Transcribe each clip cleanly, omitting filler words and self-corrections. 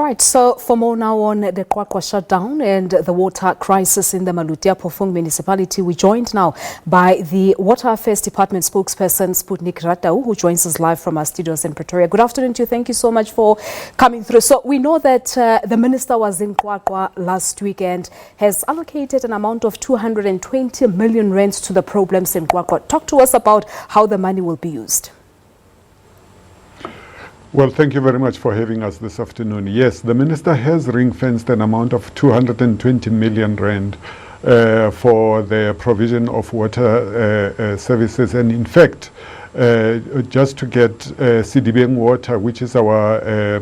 right, so for more now on the Qwaqwa shutdown and the water crisis in the Maluti-a-Phofung municipality, we're joined now by the Water Affairs Department spokesperson, Sputnik Ratau, who joins us live from our studios in Pretoria. Good afternoon to you. Thank you so much for coming through. So we know that the minister was in Qwaqwa last weekend, has allocated an amount of 220 million rand to the problems in Qwaqwa. Talk to us about how the money will be used. Well, thank you very much for having us this afternoon. Yes, the minister has ring-fenced an amount of 220 million rand for the provision of water services. And in fact, just to get CDBN Water, which is our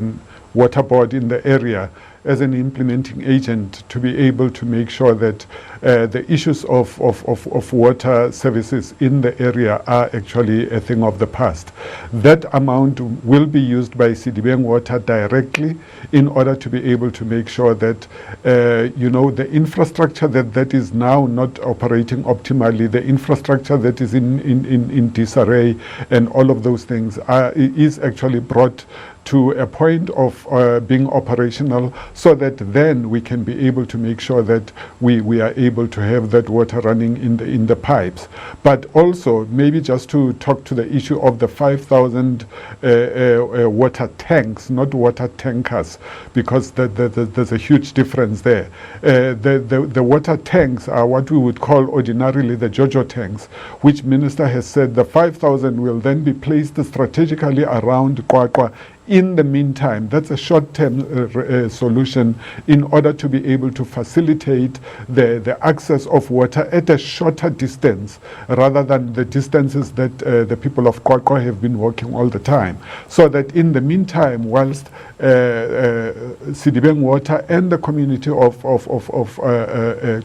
water board in the area, as an implementing agent to be able to make sure that the issues of water services in the area are actually a thing of the past. That amount will be used by CDBN Water directly in order to be able to make sure that, the infrastructure that is now not operating optimally, the infrastructure that is in disarray and all of those things is actually brought to a point of being operational, so that then we can be able to make sure that we are able to have that water running in the pipes. But also, maybe just to talk to the issue of the 5,000 water tanks, not water tankers, because there's a huge difference there. The water tanks are what we would call ordinarily the JoJo tanks, which Minister has said the 5,000 will then be placed strategically around Qwaqwa. In the meantime, that's a short-term solution in order to be able to facilitate the access of water at a shorter distance rather than the distances that the people of Qwaqwa have been walking all the time. So that in the meantime, whilst CDBN Water and the community of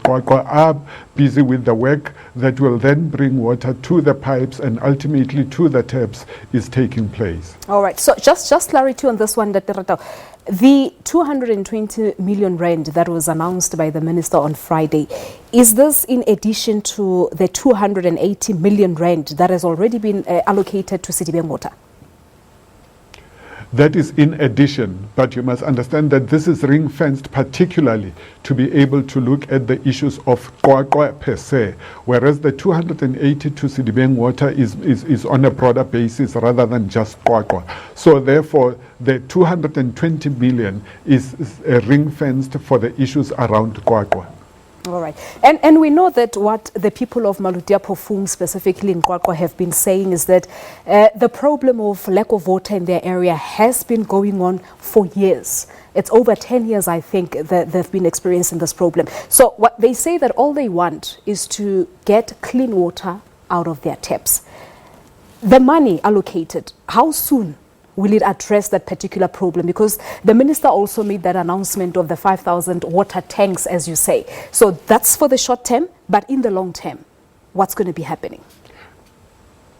Qwaqwa are busy with the work that will then bring water to the pipes and ultimately to the taps is taking place. All right, so just clarity on this one, the 220 million rand that was announced by the minister on Friday, is this in addition to the 280 million rand that has already been allocated to CDBN Water? That is in addition, but you must understand that this is ring-fenced particularly to be able to look at the issues of Qwaqwa per se, whereas the 280 to CDBN Water is on a broader basis rather than just Qwaqwa. So therefore, the 220 million is ring-fenced for the issues around Qwaqwa. All right. And we know that what the people of Maluti-a-Phofung, specifically in Qwaqwa, have been saying is that the problem of lack of water in their area has been going on for years. It's over 10 years, I think, that they've been experiencing this problem. So what they say that all they want is to get clean water out of their taps. The money allocated, how soon will it address that particular problem? Because the minister also made that announcement of the 5,000 water tanks, as you say. So that's for the short term, but in the long term, what's going to be happening?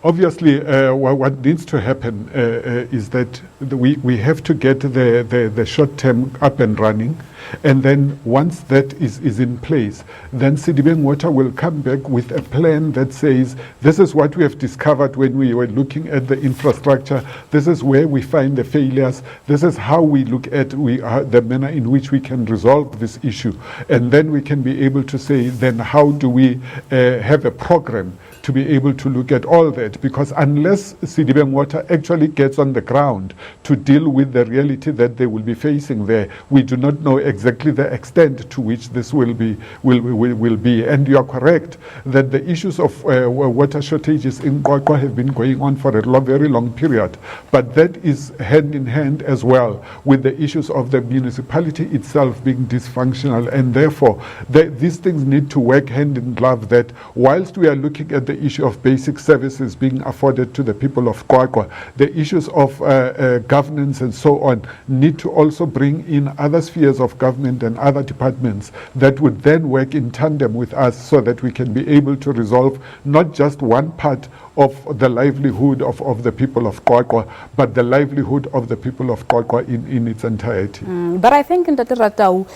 Obviously, what needs to happen is that we have to get the short term up and running. And then once that is in place, then CDBN Water will come back with a plan that says, this is what we have discovered when we were looking at the infrastructure. This is where we find the failures. This is how we look at the manner in which we can resolve this issue. And then we can be able to say, then how do we have a program to be able to look at all that? Because unless CDBN Water actually gets on the ground to deal with the reality that they will be facing there, we do not know exactly the extent to which this will be. And you are correct that the issues of water shortages in Qwaqwa have been going on for a very long period. But that is hand in hand as well with the issues of the municipality itself being dysfunctional. And therefore, these things need to work hand in glove, that whilst we are looking at the issue of basic services being afforded to the people of Qwaqwa, the issues of governance and so on need to also bring in other spheres of government and other departments that would then work in tandem with us, so that we can be able to resolve not just one part of the livelihood of the people of Qwaqwa, but the livelihood of the people of Qwaqwa in its entirety. But I think in Ratau,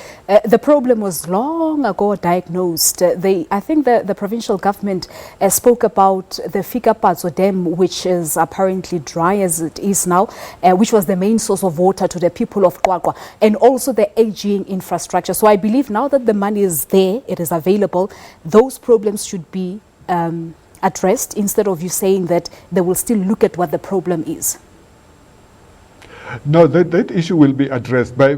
the problem was long ago diagnosed. I think the provincial government spoke about the Fikapatso Dam, which is apparently dry as it is now, which was the main source of water to the people of Qwaqwa, and also the aging infrastructure. So I believe now that the money is there, it is available, those problems should be addressed, instead of you saying that they will still look at what the problem is. No, that issue will be addressed. By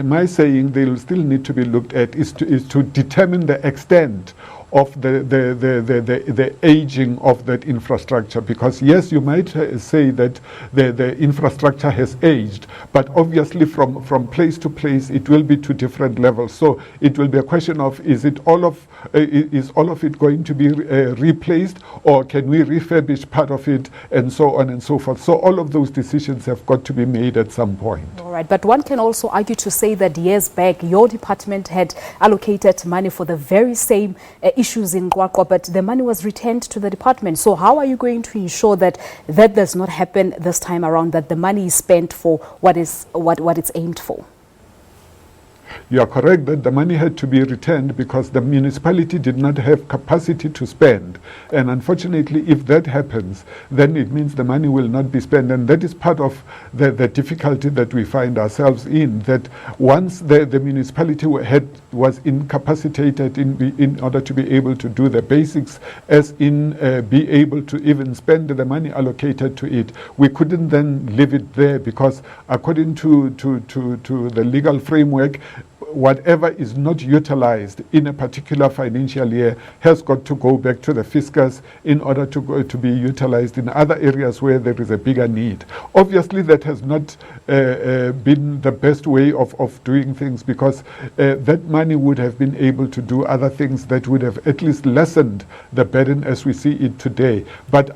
my saying they will still need to be looked at is to determine the extent of the aging of that infrastructure, because yes, you might say that the infrastructure has aged, but obviously from place to place it will be to different levels. So it will be a question of, is all of it going to be replaced, or can we refurbish part of it, and so on and so forth. So all of those decisions have got to be made at some point. All right, but one can also argue to say that years back your department had allocated money for the very same issues in Qwaqwa, but the money was returned to the department. So how are you going to ensure that that does not happen this time around, that the money is spent for what it's aimed for? You are correct that the money had to be returned because the municipality did not have capacity to spend. And unfortunately, if that happens, then it means the money will not be spent. And that is part of the difficulty that we find ourselves in, that once the municipality was incapacitated in order to be able to do the basics, as in be able to even spend the money allocated to it, we couldn't then leave it there, because according to the legal framework, whatever is not utilized in a particular financial year has got to go back to the fiscus in order to be utilized in other areas where there is a bigger need. Obviously, that has not been the best way of doing things, because that money would have been able to do other things that would have at least lessened the burden as we see it today. But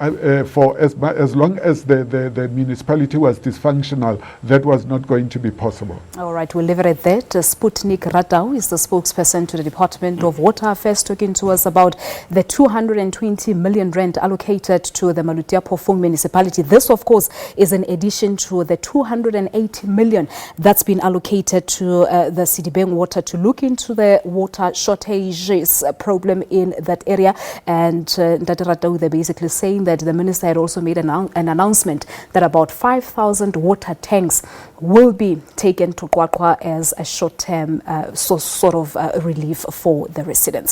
for as long as the municipality was dysfunctional, that was not going to be possible. All right, we'll leave it at that. Sputnik Ratau is the spokesperson to the Department of Water Affairs, talking to us about the 220 million rand allocated to the Maluti-a-Phofung municipality. This, of course, is in addition to the 280 million that's been allocated to the Sidibeng Water to look into the water shortages problem in that area. And Ndati Ratau, they're basically saying that the minister had also made an announcement that about 5,000 water tanks will be taken to Qwaqwa as a short-term sort of relief for the residents.